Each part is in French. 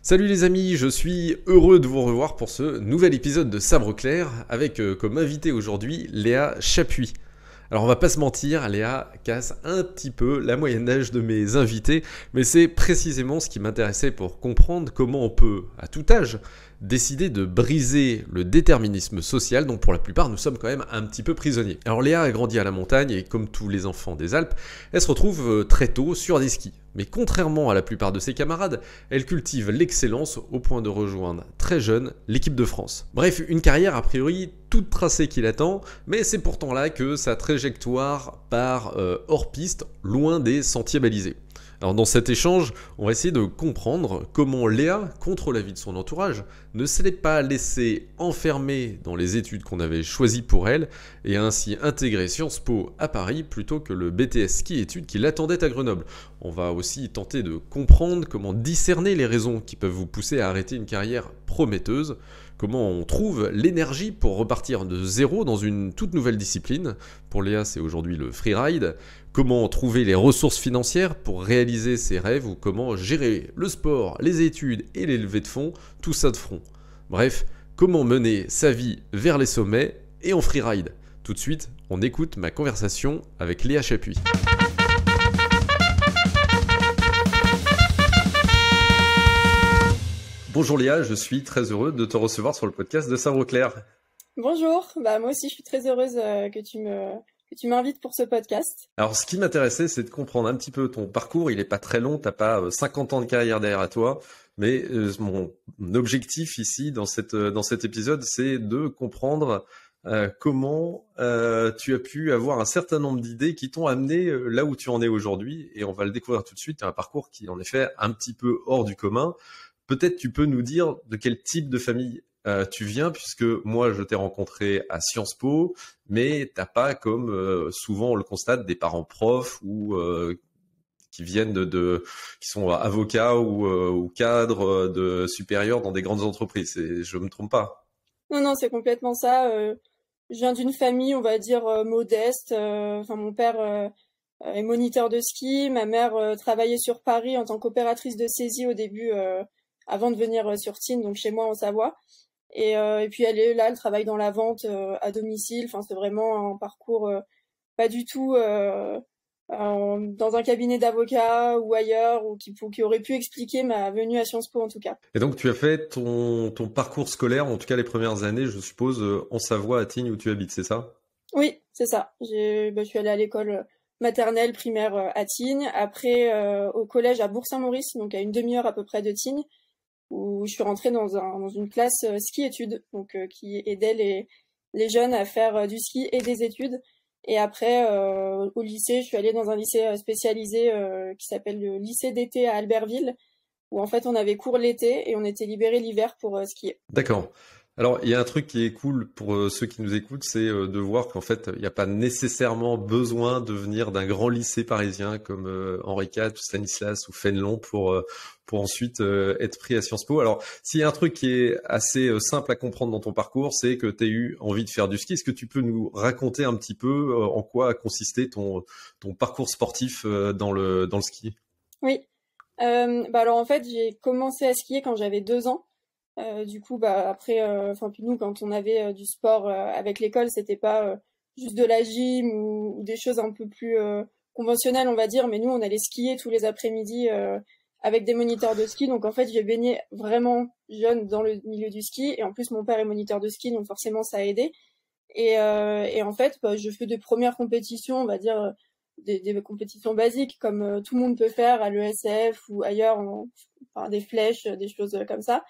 Salut les amis, je suis heureux de vous revoir pour ce nouvel épisode de Sabre Clair avec comme invité aujourd'hui Léa Chapuis. Alors on va pas se mentir, Léa casse un petit peu la moyenne d'âge de mes invités, mais c'est précisément ce qui m'intéressait pour comprendre comment on peut, à tout âge, décider de briser le déterminisme social dont pour la plupart nous sommes quand même un petit peu prisonniers. Alors Léa a grandi à la montagne et comme tous les enfants des Alpes, elle se retrouve très tôt sur des skis. Mais contrairement à la plupart de ses camarades, elle cultive l'excellence au point de rejoindre très jeune l'équipe de France. Bref, une carrière a priori toute tracée qui l'attend, mais c'est pourtant là que sa trajectoire part hors piste, loin des sentiers balisés. Alors dans cet échange, on va essayer de comprendre comment Léa, contre l'avis de son entourage, ne s'est pas laissée enfermer dans les études qu'on avait choisies pour elle et a ainsi intégré Sciences Po à Paris plutôt que le BTS ski études qui l'attendait à Grenoble. On va aussi tenter de comprendre comment discerner les raisons qui peuvent vous pousser à arrêter une carrière prometteuse, comment on trouve l'énergie pour repartir de zéro dans une toute nouvelle discipline. Pour Léa, c'est aujourd'hui le freeride. Comment trouver les ressources financières pour réaliser ses rêves ou comment gérer le sport, les études et les levées de fonds, tout ça de front. Bref, comment mener sa vie vers les sommets et en freeride. Tout de suite, on écoute ma conversation avec Léa Chapuis. Bonjour Léa, je suis très heureux de te recevoir sur le podcast de Sabre Clair. Bonjour, moi aussi je suis très heureuse que tu m'invites pour ce podcast. Alors ce qui m'intéressait, c'est de comprendre un petit peu ton parcours. Il n'est pas très long, t'as pas 50 ans de carrière derrière toi, mais mon objectif ici dans cet épisode, c'est de comprendre comment tu as pu avoir un certain nombre d'idées qui t'ont amené là où tu en es aujourd'hui. Et on va le découvrir tout de suite. Tu as un parcours qui en effet un petit peu hors du commun. Peut-être tu peux nous dire de quel type de famille tu viens, puisque moi je t'ai rencontré à Sciences Po, mais t'as pas, comme souvent on le constate, des parents profs ou qui viennent qui sont avocats ou cadres de supérieurs dans des grandes entreprises. Je me trompe pas. Non, non, c'est complètement ça. Je viens d'une famille, on va dire, modeste. Enfin, mon père est moniteur de ski, ma mère travaillait sur Paris en tant qu'opératrice de saisie au début, avant de venir sur Tignes, donc chez moi en Savoie. Et puis elle est là, elle travaille dans la vente à domicile. Enfin, c'est vraiment un parcours pas du tout dans un cabinet d'avocat ou ailleurs, ou qui aurait pu expliquer ma venue à Sciences Po en tout cas. Et donc tu as fait ton parcours scolaire, en tout cas les premières années, je suppose, en Savoie, à Tignes, où tu habites, c'est ça? Oui, c'est ça. Je suis allée à l'école maternelle, primaire à Tignes, après au collège à Bourg-Saint-Maurice, donc à une demi-heure à peu près de Tignes, où je suis rentrée dans une classe ski-études, donc qui aidait les jeunes à faire du ski et des études. Et après, au lycée, je suis allée dans un lycée spécialisé qui s'appelle le lycée d'été à Albertville, où en fait on avait cours l'été et on était libérés l'hiver pour skier. D'accord. Alors, il y a un truc qui est cool pour ceux qui nous écoutent, c'est de voir qu'en fait, il n'y a pas nécessairement besoin de venir d'un grand lycée parisien comme Henri IV ou Stanislas ou Fénelon pour ensuite être pris à Sciences Po. Alors, s'il y a un truc qui est assez simple à comprendre dans ton parcours, c'est que tu as eu envie de faire du ski. Est-ce que tu peux nous raconter un petit peu en quoi a consisté ton parcours sportif dans le ski? Oui. Alors en fait, j'ai commencé à skier quand j'avais 2 ans. Du coup, après, enfin puis nous, quand on avait du sport avec l'école, c'était pas juste de la gym ou des choses un peu plus conventionnelles, on va dire. Mais nous, on allait skier tous les après-midi avec des moniteurs de ski. Donc en fait, j'ai baigné vraiment jeune dans le milieu du ski. Et en plus, mon père est moniteur de ski, donc forcément, ça a aidé. Et en fait, je fais des premières compétitions, on va dire des compétitions basiques comme tout le monde peut faire à l'ESF ou ailleurs, enfin, des flèches, des choses comme ça.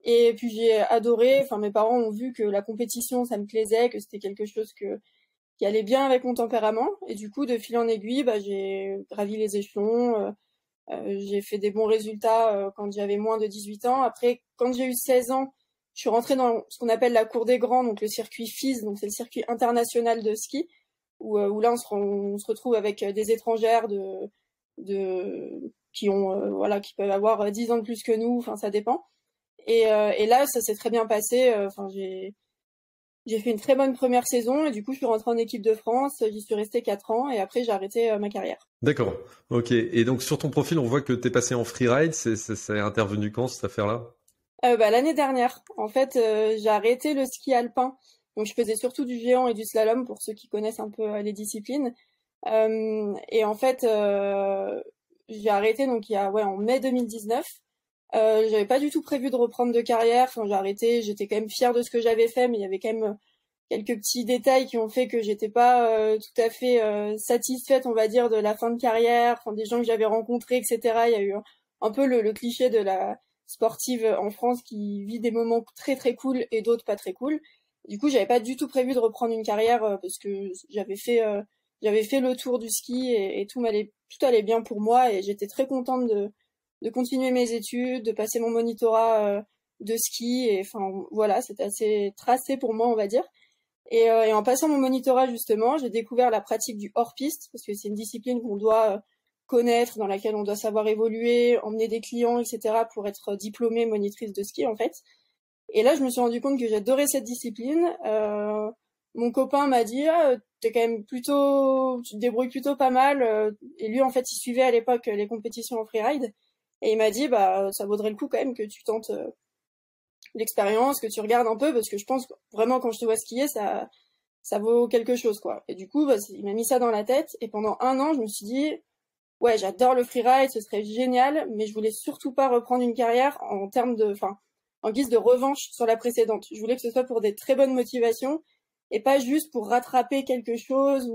Et puis j'ai adoré. Enfin, mes parents ont vu que la compétition, ça me plaisait, que c'était quelque chose qui allait bien avec mon tempérament. Et du coup, de fil en aiguille, j'ai gravi les échelons. J'ai fait des bons résultats quand j'avais moins de 18 ans. Après, quand j'ai eu 16 ans, je suis rentrée dans ce qu'on appelle la cour des grands, donc le circuit FIS, donc c'est le circuit international de ski, où là on se retrouve avec des étrangères qui ont voilà, qui peuvent avoir 10 ans de plus que nous, enfin ça dépend. Et là ça s'est très bien passé. Enfin J'ai fait une très bonne première saison et du coup, je suis rentrée en équipe de France. J'y suis restée 4 ans et après, j'ai arrêté ma carrière. D'accord. Ok. Et donc sur ton profil, on voit que t'es passé en freeride. Ça est intervenu quand cette affaire-là? L'année dernière, en fait, j'ai arrêté le ski alpin. Donc, je faisais surtout du géant et du slalom pour ceux qui connaissent un peu les disciplines. Et en fait, j'ai arrêté donc il y a en mai 2019. J'avais pas du tout prévu de reprendre de carrière. Enfin, j'ai arrêté. J'étais quand même fière de ce que j'avais fait, mais il y avait quand même quelques petits détails qui ont fait que j'étais pas tout à fait satisfaite, on va dire, de la fin de carrière, enfin, des gens que j'avais rencontrés, etc. Il y a eu un peu le cliché de la sportive en France qui vit des moments très très cool et d'autres pas très cool. Du coup, j'avais pas du tout prévu de reprendre une carrière parce que j'avais fait le tour du ski et tout allait bien pour moi et j'étais très contente de continuer mes études, de passer mon monitorat de ski et enfin voilà, c'était assez tracé pour moi, on va dire. Et en passant mon monitorat, justement, j'ai découvert la pratique du hors-piste, parce que c'est une discipline qu'on doit connaître, dans laquelle on doit savoir évoluer, emmener des clients, etc., pour être diplômée monitrice de ski, en fait. Et là, je me suis rendu compte que j'adorais cette discipline. Mon copain m'a dit, ah, t'es quand même plutôt, tu te débrouilles plutôt pas mal. Et lui, en fait, il suivait à l'époque les compétitions en freeride. Et il m'a dit, bah, ça vaudrait le coup quand même que tu tentes l'expérience, que tu regardes un peu, parce que je pense que vraiment quand je te vois skier, ça vaut quelque chose, quoi. Et du coup, bah, il m'a mis ça dans la tête, et pendant un an, je me suis dit, ouais, j'adore le freeride, ce serait génial, mais je voulais surtout pas reprendre une carrière en guise de revanche sur la précédente. Je voulais que ce soit pour des très bonnes motivations, et pas juste pour rattraper quelque chose,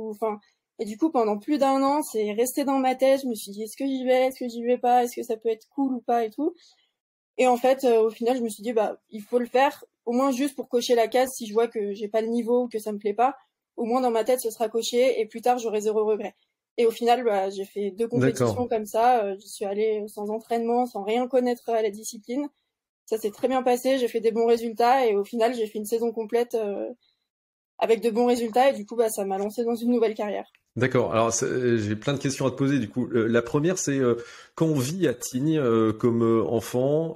et du coup, pendant plus d'un an, c'est resté dans ma tête, je me suis dit, est-ce que j'y vais, est-ce que j'y vais pas, est-ce que ça peut être cool ou pas, et tout. Et en fait, au final, je me suis dit, bah, il faut le faire, au moins juste pour cocher la case si je vois que j'ai pas le niveau ou que ça me plaît pas. Au moins, dans ma tête, ce sera coché et plus tard, j'aurai zéro regret. Et au final, bah, j'ai fait 2 D'accord. compétitions comme ça. J'y suis allée sans entraînement, sans rien connaître à la discipline. Ça s'est très bien passé, j'ai fait des bons résultats et au final, j'ai fait une saison complète avec de bons résultats et du coup, bah, ça m'a lancé dans une nouvelle carrière. D'accord. Alors, j'ai plein de questions à te poser. Du coup, la première, c'est quand on vit à Tignes comme enfant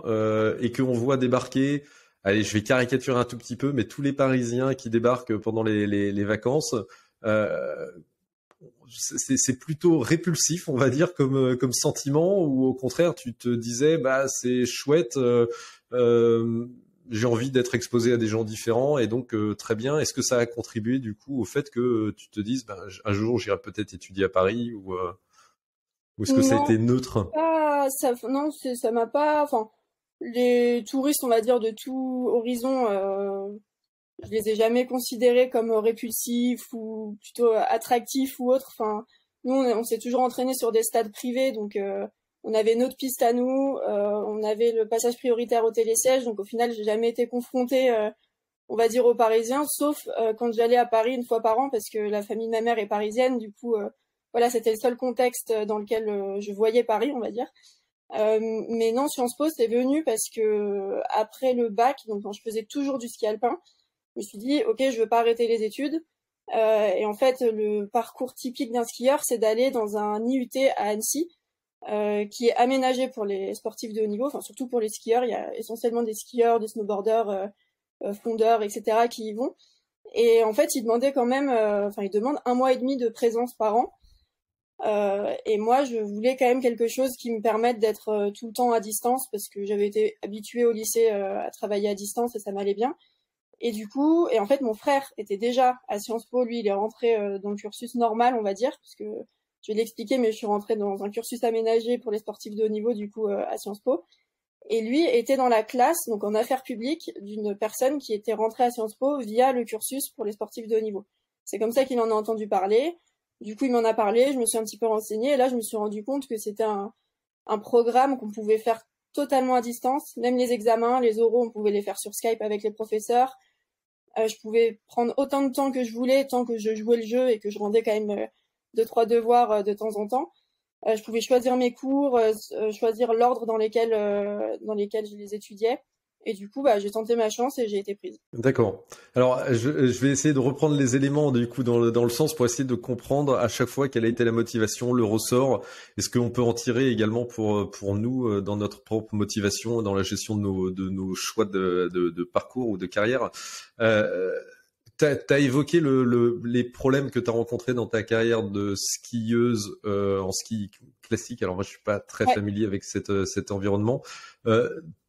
et qu'on voit débarquer, allez, je vais caricaturer un tout petit peu, mais tous les Parisiens qui débarquent pendant les vacances, euh, c'est plutôt répulsif, on va dire, comme sentiment, ou au contraire, tu te disais, bah, c'est chouette. Euh, j'ai envie d'être exposé à des gens différents et donc très bien. Est-ce que ça a contribué du coup au fait que tu te dises ben, un jour j'irai peut-être étudier à Paris ou est-ce que ça a Non, été neutre? non, ça m'a pas, enfin, les touristes, on va dire, de tout horizon, je les ai jamais considérés comme répulsifs ou plutôt attractifs ou autres. Enfin, nous, on s'est toujours entraîné sur des stades privés, donc on avait notre piste à nous, on avait le passage prioritaire au télésiège, donc au final, j'ai jamais été confrontée, on va dire, aux Parisiens, sauf quand j'allais à Paris une fois par an, parce que la famille de ma mère est parisienne, du coup, voilà, c'était le seul contexte dans lequel je voyais Paris, on va dire. Mais non, Sciences Po, c'est venu parce que après le bac, donc quand je faisais toujours du ski alpin, je me suis dit, ok, je veux pas arrêter les études. Et en fait, le parcours typique d'un skieur, c'est d'aller dans un IUT à Annecy, qui est aménagé pour les sportifs de haut niveau, enfin surtout pour les skieurs. Il y a essentiellement des skieurs, des snowboarders, fondeurs, etc. qui y vont. Et en fait, ils demandaient quand même, ils demandent 1 mois et demi de présence par an. Et moi, je voulais quand même quelque chose qui me permette d'être tout le temps à distance parce que j'avais été habituée au lycée à travailler à distance et ça m'allait bien. Et du coup, et en fait, mon frère était déjà à Sciences Po. Lui, il est rentré dans le cursus normal, on va dire, parce que je vais l'expliquer, mais je suis rentrée dans un cursus aménagé pour les sportifs de haut niveau, du coup, à Sciences Po. Et lui était dans la classe, donc en affaires publiques, d'une personne qui était rentrée à Sciences Po via le cursus pour les sportifs de haut niveau. C'est comme ça qu'il en a entendu parler. Du coup, il m'en a parlé, je me suis un petit peu renseignée, et là, je me suis rendu compte que c'était un programme qu'on pouvait faire totalement à distance. Même les examens, les oraux, on pouvait les faire sur Skype avec les professeurs. Je pouvais prendre autant de temps que je voulais, tant que je jouais le jeu et que je rendais quand même 2, 3 devoirs de temps en temps. Je pouvais choisir mes cours, choisir l'ordre dans lesquels je les étudiais. Et du coup, bah, j'ai tenté ma chance et j'ai été prise. D'accord. Alors, je vais essayer de reprendre les éléments du coup dans le sens pour essayer de comprendre à chaque fois quelle a été la motivation, le ressort, et ce qu'on peut en tirer également pour nous dans notre propre motivation, dans la gestion de nos choix de parcours ou de carrière. Euh, t'as évoqué les problèmes que t'as rencontrés dans ta carrière de skieuse en ski classique. Alors moi, je suis pas très Ouais. familier avec cet environnement.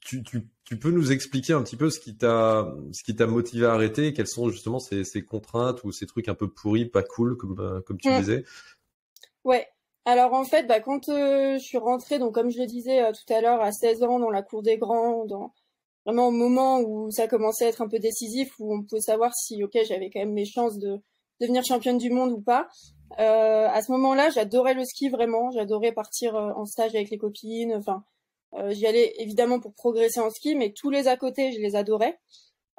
Tu peux nous expliquer un petit peu ce qui t'a motivé à arrêter? Quelles sont justement ces contraintes ou ces trucs un peu pourris, pas cool, comme tu Mm. disais? Ouais. Alors en fait, bah, quand je suis rentrée, donc comme je le disais tout à l'heure, à 16 ans dans la cour des grands, vraiment au moment où ça commençait à être un peu décisif, où on pouvait savoir si, ok, j'avais quand même mes chances de devenir championne du monde ou pas. À ce moment-là, j'adorais le ski vraiment, j'adorais partir en stage avec les copines. Enfin, j'y allais évidemment pour progresser en ski, mais tous les à côté, je les adorais.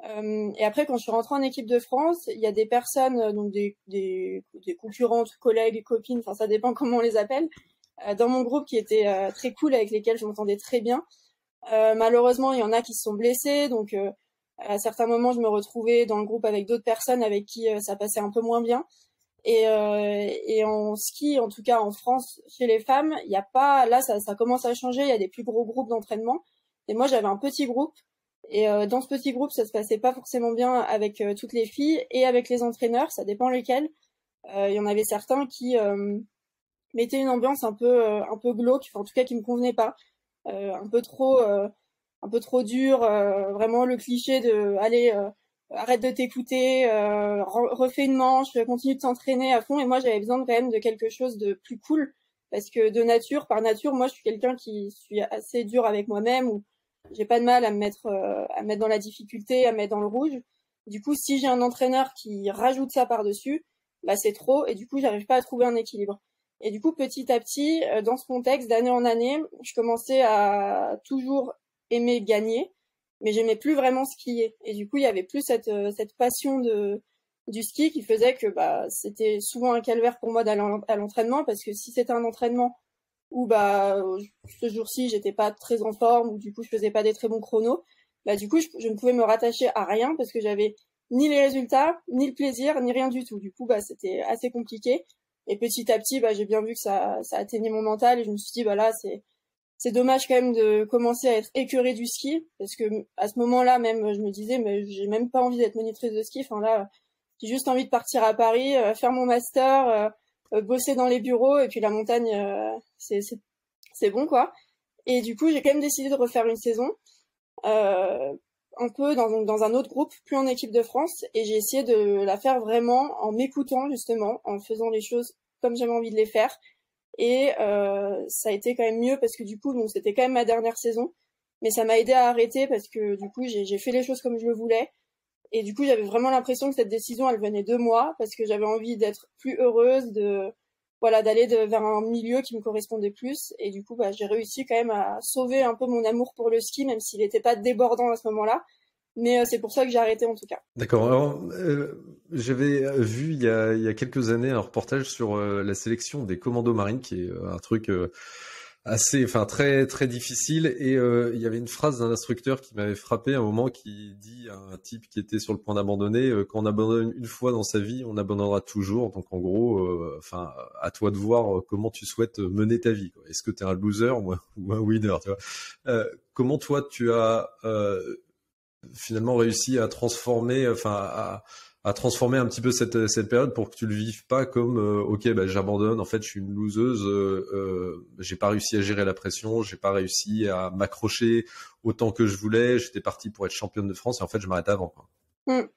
Et après, quand je suis rentrée en équipe de France, il y a des personnes, donc des concurrentes, collègues, copines, enfin ça dépend comment on les appelle, dans mon groupe qui étaient très cool, avec lesquels je m'entendais très bien. Malheureusement, il y en a qui se sont blessés, donc à certains moments, je me retrouvais dans le groupe avec d'autres personnes avec qui ça passait un peu moins bien. Et en ski, en tout cas en France, chez les femmes, il y a pas, là ça commence à changer, il y a des plus gros groupes d'entraînement. Et moi, j'avais un petit groupe. Et dans ce petit groupe, ça se passait pas forcément bien avec toutes les filles et avec les entraîneurs, ça dépend lesquels. Il y en avait certains qui mettaient une ambiance un peu glauque, enfin, en tout cas qui me convenait pas, un peu un peu trop dur, vraiment le cliché de allez, arrête de t'écouter, refais une manche, continue de t'entraîner à fond. Et moi, j'avais besoin quand même de quelque chose de plus cool, parce que de nature, par nature, moi, je suis quelqu'un qui suis assez dur avec moi-même, ou j'ai pas de mal à me mettre dans la difficulté, à me mettre dans le rouge. Du coup, si j'ai un entraîneur qui rajoute ça par-dessus, bah c'est trop, et du coup, j'arrive pas à trouver un équilibre. Et du coup, petit à petit, dans ce contexte, d'année en année, je commençais à toujours aimer gagner, mais j'aimais plus vraiment skier. Et du coup, il y avait plus cette passion du ski qui faisait que bah, c'était souvent un calvaire pour moi d'aller à l'entraînement, parce que si c'était un entraînement où bah, ce jour-ci, j'étais pas très en forme, ou du coup, je faisais pas des très bons chronos, bah, du coup, je ne pouvais me rattacher à rien, parce que j'avais ni les résultats, ni le plaisir, ni rien du tout. Du coup, bah, c'était assez compliqué. Et petit à petit, bah, j'ai bien vu que ça atteignait mon mental, et je me suis dit, bah là, c'est dommage quand même de commencer à être écœurée du ski, parce que à ce moment-là même, je me disais, mais j'ai même pas envie d'être monitrice de ski. Enfin là, j'ai juste envie de partir à Paris, faire mon master, bosser dans les bureaux, et puis la montagne, c'est bon quoi. Et du coup, j'ai quand même décidé de refaire une saison, euh, un peu dans un autre groupe, plus en équipe de France, et j'ai essayé de la faire vraiment en m'écoutant justement, en faisant les choses comme j'avais envie de les faire. Et ça a été quand même mieux, parce que du coup, donc c'était quand même ma dernière saison, mais ça m'a aidé à arrêter, parce que du coup, j'ai fait les choses comme je le voulais. Et du coup, j'avais vraiment l'impression que cette décision, elle venait de moi, parce que j'avais envie d'être plus heureuse, voilà, d'aller vers un milieu qui me correspondait plus. Et du coup, bah, j'ai réussi quand même à sauver un peu mon amour pour le ski, même s'il n'était pas débordant à ce moment-là. Mais c'est pour ça que j'ai arrêté en tout cas. D'accord. Alors, j'avais vu il y a quelques années un reportage sur la sélection des commandos marines, qui est un truc assez, enfin très très difficile. Et il y avait une phrase d'un instructeur qui m'avait frappé à un moment, qui dit à un type qui était sur le point d'abandonner, quand on abandonne une fois dans sa vie, on abandonnera toujours. Donc en gros, enfin, à toi de voir comment tu souhaites mener ta vie, quoi. Est-ce que tu es un loser ou un winner, tu vois? Comment toi tu as finalement réussi à transformer, enfin à transformer un petit peu cette période, pour que tu le vives pas comme ok, bah, j'abandonne, en fait je suis une loseuse, j'ai pas réussi à gérer la pression, j'ai pas réussi à m'accrocher autant que je voulais, j'étais parti pour être championne de France et en fait je m'arrête avant, quoi. Hmm.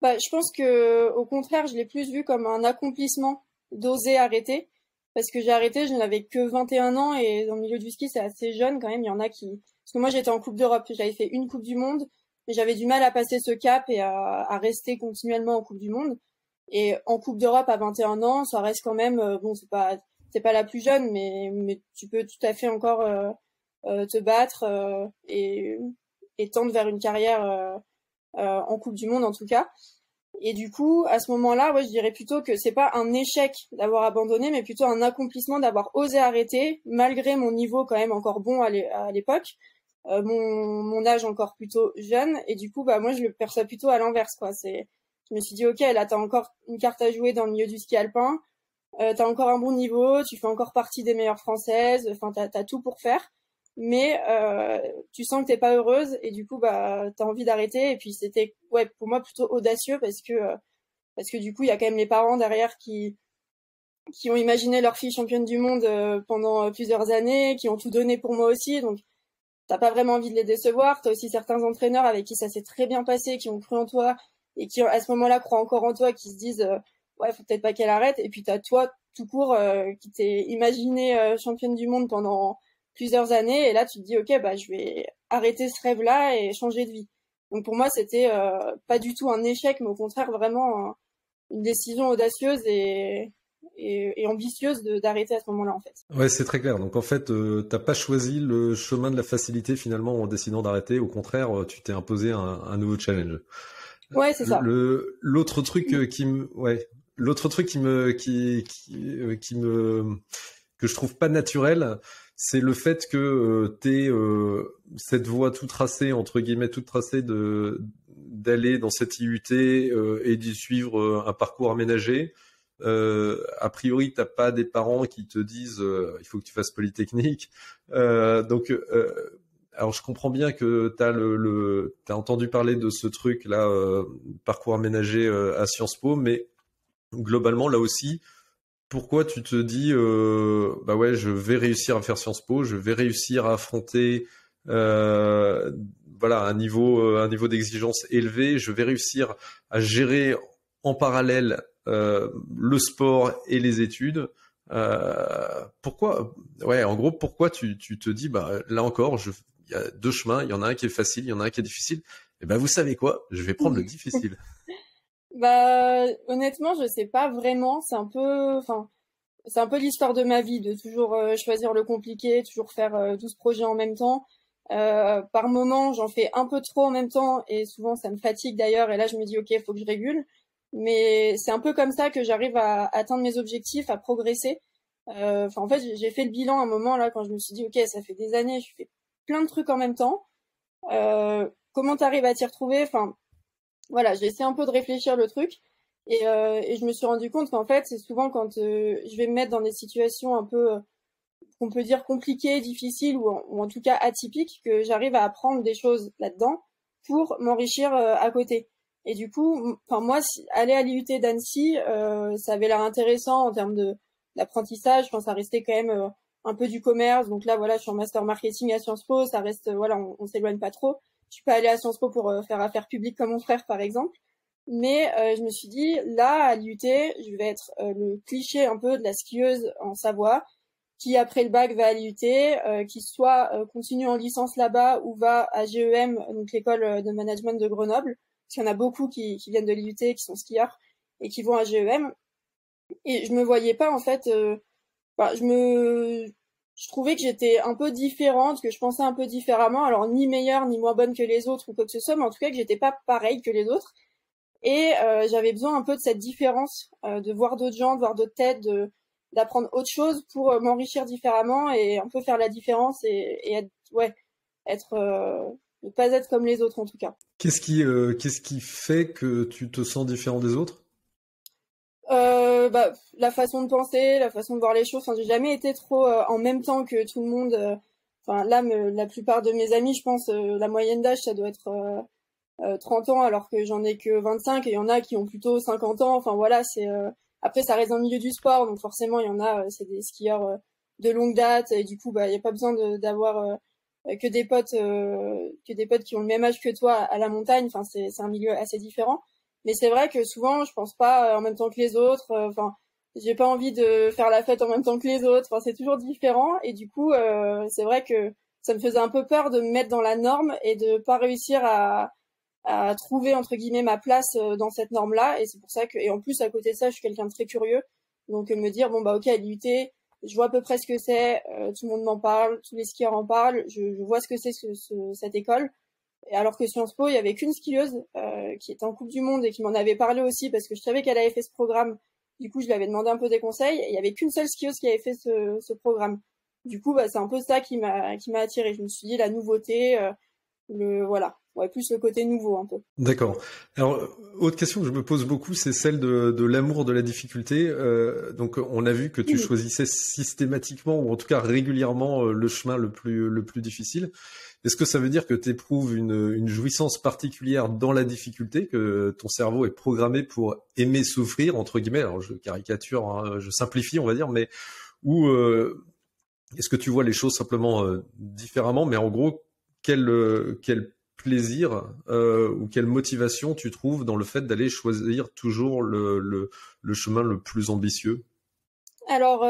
Bah, je pense que au contraire, je l'ai plus vu comme un accomplissement d'oser arrêter, parce que j'ai arrêté, je n'avais que 21 ans, et dans le milieu du ski, c'est assez jeune quand même. Il y en a qui, parce que moi j'étais en Coupe d'Europe, j'avais fait une Coupe du Monde, mais j'avais du mal à passer ce cap et à rester continuellement en Coupe du Monde. Et en Coupe d'Europe à 21 ans, ça reste quand même, bon, c'est pas la plus jeune, mais tu peux tout à fait encore te battre et tendre vers une carrière en Coupe du Monde en tout cas. Et du coup, à ce moment-là, ouais, je dirais plutôt que c'est pas un échec d'avoir abandonné, mais plutôt un accomplissement d'avoir osé arrêter, malgré mon niveau quand même encore bon à l'époque, mon âge encore plutôt jeune. Et du coup, bah moi, je le perçois plutôt à l'inverse, quoi. Je me suis dit, ok, là, t'as encore une carte à jouer dans le milieu du ski alpin, t'as encore un bon niveau, tu fais encore partie des meilleures françaises, enfin, t'as tout pour faire. Mais tu sens que t'es pas heureuse, et du coup bah t'as envie d'arrêter. Et puis c'était, ouais, pour moi plutôt audacieux, parce que parce que du coup, il y a quand même les parents derrière qui ont imaginé leur fille championne du monde pendant plusieurs années, qui ont tout donné pour moi aussi, donc t'as pas vraiment envie de les décevoir. T'as aussi certains entraîneurs avec qui ça s'est très bien passé, qui ont cru en toi et qui à ce moment-là croient encore en toi, qui se disent ouais, faut peut-être pas qu'elle arrête. Et puis t'as toi tout court qui t'es imaginé championne du monde pendant plusieurs années, et là tu te dis ok, bah je vais arrêter ce rêve-là et changer de vie. Donc pour moi c'était pas du tout un échec, mais au contraire vraiment une décision audacieuse et ambitieuse d'arrêter à ce moment-là en fait. Ouais, c'est très clair. Donc en fait, t'as pas choisi le chemin de la facilité finalement en décidant d'arrêter. Au contraire, tu t'es imposé un nouveau challenge. Ouais, c'est ça. L'autre truc l'autre truc qui me que je trouve pas naturel, c'est le fait que t'aies cette voie tout tracée entre guillemets toute tracée d'aller dans cette IUT et d'y suivre un parcours aménagé. A priori, t'as pas des parents qui te disent il faut que tu fasses Polytechnique. Alors je comprends bien que t'as entendu parler de ce truc là, parcours aménagé à Sciences Po, mais globalement là aussi, pourquoi tu te dis bah ouais, je vais réussir à faire Sciences Po, je vais réussir à affronter voilà un niveau d'exigence élevé, je vais réussir à gérer en parallèle le sport et les études. Pourquoi, ouais, en gros, pourquoi tu te dis, bah là encore, il y a deux chemins, il y en a un qui est facile, il y en a un qui est difficile. Et ben vous savez quoi, je vais prendre le difficile. Bah, honnêtement, je sais pas vraiment. C'est un peu l'histoire de ma vie, de toujours choisir le compliqué, toujours faire 12 projets en même temps. Par moment, j'en fais un peu trop en même temps et souvent ça me fatigue d'ailleurs. Et là, je me dis, ok, il faut que je régule. Mais c'est un peu comme ça que j'arrive à atteindre mes objectifs, à progresser. En fait, j'ai fait le bilan à un moment là quand je me suis dit, ok, ça fait des années, je fais plein de trucs en même temps. Comment t'arrives à t'y retrouver? Enfin, voilà, j'ai essayé un peu de réfléchir le truc et je me suis rendu compte qu'en fait, c'est souvent quand je vais me mettre dans des situations un peu qu'on peut dire compliquées, difficiles ou en tout cas atypiques, que j'arrive à apprendre des choses là-dedans pour m'enrichir à côté. Et du coup, enfin moi, aller à l'IUT d'Annecy, ça avait l'air intéressant en termes de d'apprentissage. Enfin, ça restait quand même un peu du commerce. Donc là, voilà, je suis en master marketing à Sciences Po. Ça reste, voilà, on s'éloigne pas trop. Je suis pas allée à Sciences Po pour faire affaires publiques comme mon frère, par exemple. Mais je me suis dit, là, à l'IUT, je vais être le cliché un peu de la skieuse en Savoie, qui après le bac va à l'IUT, qui soit continue en licence là-bas ou va à GEM, donc l'école de management de Grenoble. Parce qu'il y en a beaucoup qui viennent de l'IUT, qui sont skieurs et qui vont à GEM. Et je me voyais pas en fait. Bah, je trouvais que j'étais un peu différente, que je pensais un peu différemment. Alors ni meilleure ni moins bonne que les autres ou quoi que ce soit, mais en tout cas que j'étais pas pareille que les autres. Et j'avais besoin un peu de cette différence, de voir d'autres gens, de voir d'autres têtes, d'apprendre autre chose pour m'enrichir différemment et un peu faire la différence et être, ouais, être, ne pas être comme les autres en tout cas. Qu'est-ce qui fait que tu te sens différent des autres? Bah, la façon de penser, la façon de voir les choses. Enfin, j'ai jamais été trop en même temps que tout le monde. Enfin, là, la plupart de mes amis, je pense, la moyenne d'âge, ça doit être 30 ans, alors que j'en ai que 25, et il y en a qui ont plutôt 50 ans. Enfin, voilà, c'est après, ça reste dans le milieu du sport, donc forcément, il y en a, c'est des skieurs de longue date, et du coup, bah, il y a pas besoin d'avoir que des potes qui ont le même âge que toi à la montagne. Enfin, c'est un milieu assez différent. Mais c'est vrai que souvent, je pense pas en même temps que les autres. Enfin, j'ai pas envie de faire la fête en même temps que les autres. Enfin, c'est toujours différent. Et du coup, c'est vrai que ça me faisait un peu peur de me mettre dans la norme et de pas réussir à trouver entre guillemets ma place dans cette norme-là. Et c'est pour ça que, et en plus à côté de ça, je suis quelqu'un de très curieux. Donc me dire bon bah ok, à l'IUT, je vois à peu près ce que c'est. Tout le monde m'en parle, tous les skieurs en parlent. Je vois ce que c'est cette école. Et alors que Sciences Po, il y avait qu'une skieuse qui était en Coupe du Monde et qui m'en avait parlé aussi parce que je savais qu'elle avait fait ce programme. Du coup, je lui avais demandé un peu des conseils et il y avait qu'une seule skieuse qui avait fait ce programme. Du coup, bah, c'est un peu ça qui m'a attirée. Je me suis dit la nouveauté, voilà, ouais, plus le côté nouveau un peu. D'accord. Alors, autre question que je me pose beaucoup, c'est celle de l'amour de la difficulté. Donc, on a vu que tu choisissais systématiquement ou en tout cas régulièrement le chemin le plus difficile. est-ce que ça veut dire que tu éprouves une jouissance particulière dans la difficulté, que ton cerveau est programmé pour aimer souffrir, entre guillemets, alors je caricature, hein, je simplifie, on va dire, mais ou est-ce que tu vois les choses simplement différemment, mais en gros, quel plaisir ou quelle motivation tu trouves dans le fait d'aller choisir toujours le chemin le plus ambitieux? Alors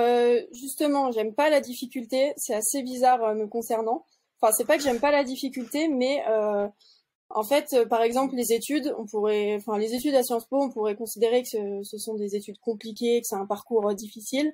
justement, j'aime pas la difficulté, c'est assez bizarre me concernant. Enfin, c'est pas que j'aime pas la difficulté, mais en fait, par exemple, les études, les études à Sciences Po, on pourrait considérer que ce sont des études compliquées, que c'est un parcours difficile.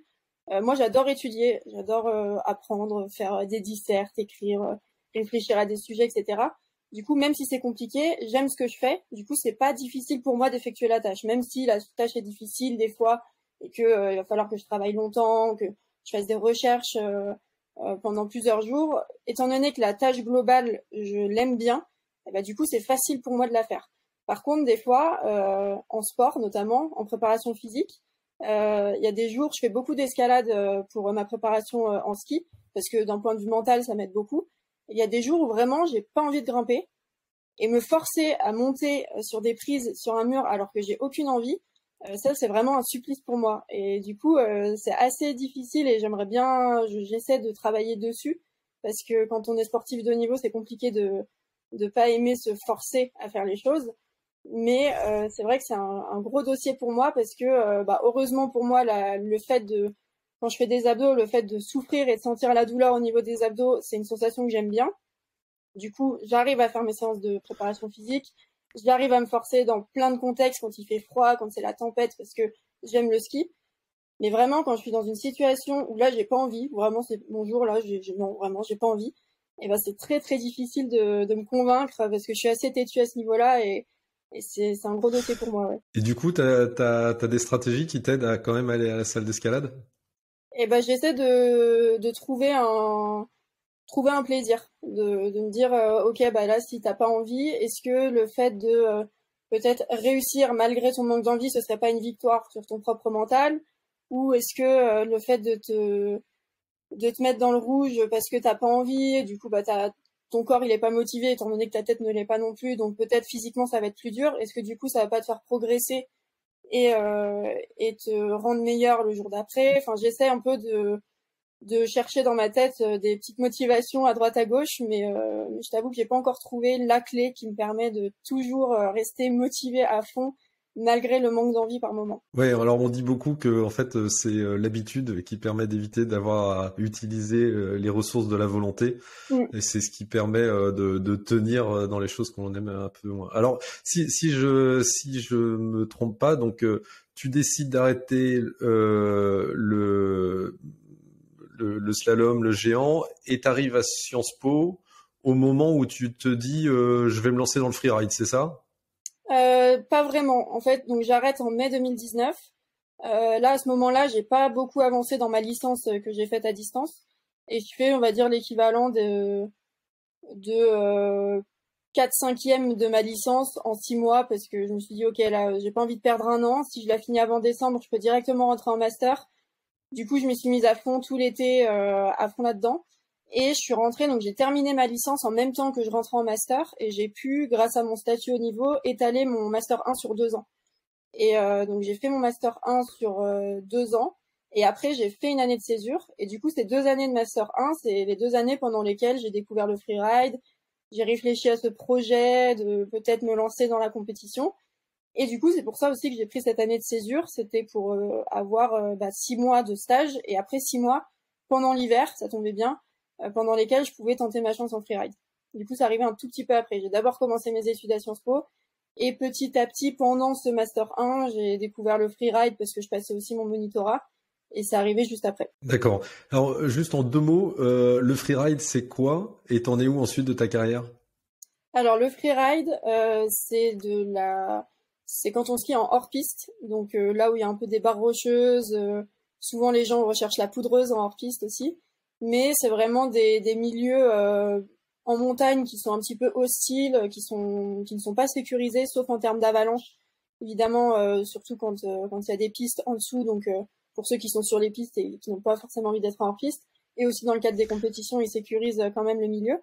Moi, j'adore étudier, j'adore apprendre, faire des dissertes, écrire, réfléchir à des sujets, etc. Du coup, même si c'est compliqué, j'aime ce que je fais. Du coup, c'est pas difficile pour moi d'effectuer la tâche, même si la tâche est difficile des fois et que il va falloir que je travaille longtemps, que je fasse des recherches pendant plusieurs jours. Étant donné que la tâche globale, je l'aime bien, et bah, du coup, c'est facile pour moi de la faire. Par contre, des fois, en sport, notamment en préparation physique, il y a des jours, je fais beaucoup d'escalade pour ma préparation en ski, parce que d'un point de vue mental, ça m'aide beaucoup. Il y a des jours où vraiment, j'ai pas envie de grimper et me forcer à monter sur des prises sur un mur alors que j'ai aucune envie. Ça, c'est vraiment un supplice pour moi. Et du coup, c'est assez difficile et j'essaie de travailler dessus parce que quand on est sportif de haut niveau, c'est compliqué de pas aimer se forcer à faire les choses. Mais c'est vrai que c'est un gros dossier pour moi parce que heureusement pour moi le fait de quand je fais des abdos, le fait de souffrir et de sentir la douleur au niveau des abdos, c'est une sensation que j'aime bien. Du coup, j'arrive à faire mes séances de préparation physique, j'arrive à me forcer dans plein de contextes quand il fait froid, quand c'est la tempête parce que j'aime le ski. Mais vraiment quand je suis dans une situation où là j'ai pas envie, vraiment c'est mon jour là, non vraiment j'ai pas envie. Et ben c'est très très difficile de me convaincre parce que je suis assez têtue à ce niveau-là et c'est un gros dossier pour moi, ouais. Et du coup, t'as des stratégies qui t'aident à quand même aller à la salle d'escalade? Et ben j'essaie de trouver un plaisir, de me dire ok bah là si t'as pas envie, est-ce que le fait de peut-être réussir malgré ton manque d'envie, ce serait pas une victoire sur ton propre mental, ou est-ce que le fait de te mettre dans le rouge parce que t'as pas envie, et du coup bah ton corps il est pas motivé étant donné que ta tête ne l'est pas non plus, donc peut-être physiquement ça va être plus dur. Est-ce que du coup ça va pas te faire progresser et te rendre meilleur le jour d'après? Enfin, j'essaie un peu de chercher dans ma tête des petites motivations à droite à gauche, mais je t'avoue que j'ai pas encore trouvé la clé qui me permet de toujours rester motivée à fond malgré le manque d'envie par moment. Ouais, alors on dit beaucoup que en fait c'est l'habitude qui permet d'éviter d'avoir à utiliser les ressources de la volonté, Mm. et c'est ce qui permet de tenir dans les choses qu'on aime un peu moins. Alors si je me trompe pas, donc tu décides d'arrêter le slalom, le géant, et t'arrives à Sciences Po au moment où tu te dis je vais me lancer dans le freeride, c'est ça? Pas vraiment. En fait, donc j'arrête en mai 2019. Là, à ce moment-là, j'ai pas beaucoup avancé dans ma licence que j'ai faite à distance. Et je fais, on va dire, l'équivalent de 4/5e de ma licence en 6 mois parce que je me suis dit, ok, là, j'ai pas envie de perdre un an. Si je la finis avant décembre, je peux directement rentrer en master. Du coup, je m'y suis mise à fond tout l'été, à fond là-dedans. Et je suis rentrée, donc j'ai terminé ma licence en même temps que je rentrais en master et j'ai pu, grâce à mon statut au niveau, étaler mon master 1 sur 2 ans. Et donc j'ai fait mon master 1 sur 2 ans. Et après, j'ai fait une année de césure. Et du coup, ces 2 années de master 1, c'est les 2 années pendant lesquelles j'ai découvert le freeride. J'ai réfléchi à ce projet de peut-être me lancer dans la compétition. Et du coup, c'est pour ça aussi que j'ai pris cette année de césure. C'était pour avoir 6 mois de stage et après 6 mois pendant l'hiver, ça tombait bien, pendant lesquels je pouvais tenter ma chance en freeride. Du coup, ça arrivait un tout petit peu après. J'ai d'abord commencé mes études à Sciences Po et petit à petit, pendant ce master 1, j'ai découvert le freeride parce que je passais aussi mon monitorat et c'est arrivé juste après. D'accord. Alors juste en deux mots, le freeride c'est quoi et t'en es où ensuite de ta carrière? Alors le freeride, c'est quand on skie en hors-piste, donc là où il y a un peu des barres rocheuses. Souvent les gens recherchent la poudreuse en hors-piste aussi, mais c'est vraiment des milieux en montagne qui sont un petit peu hostiles, qui ne sont pas sécurisés, sauf en termes d'avalanche. Évidemment, surtout quand il y a des pistes en dessous, donc pour ceux qui sont sur les pistes et qui n'ont pas forcément envie d'être en hors-piste, et aussi dans le cadre des compétitions, ils sécurisent quand même le milieu.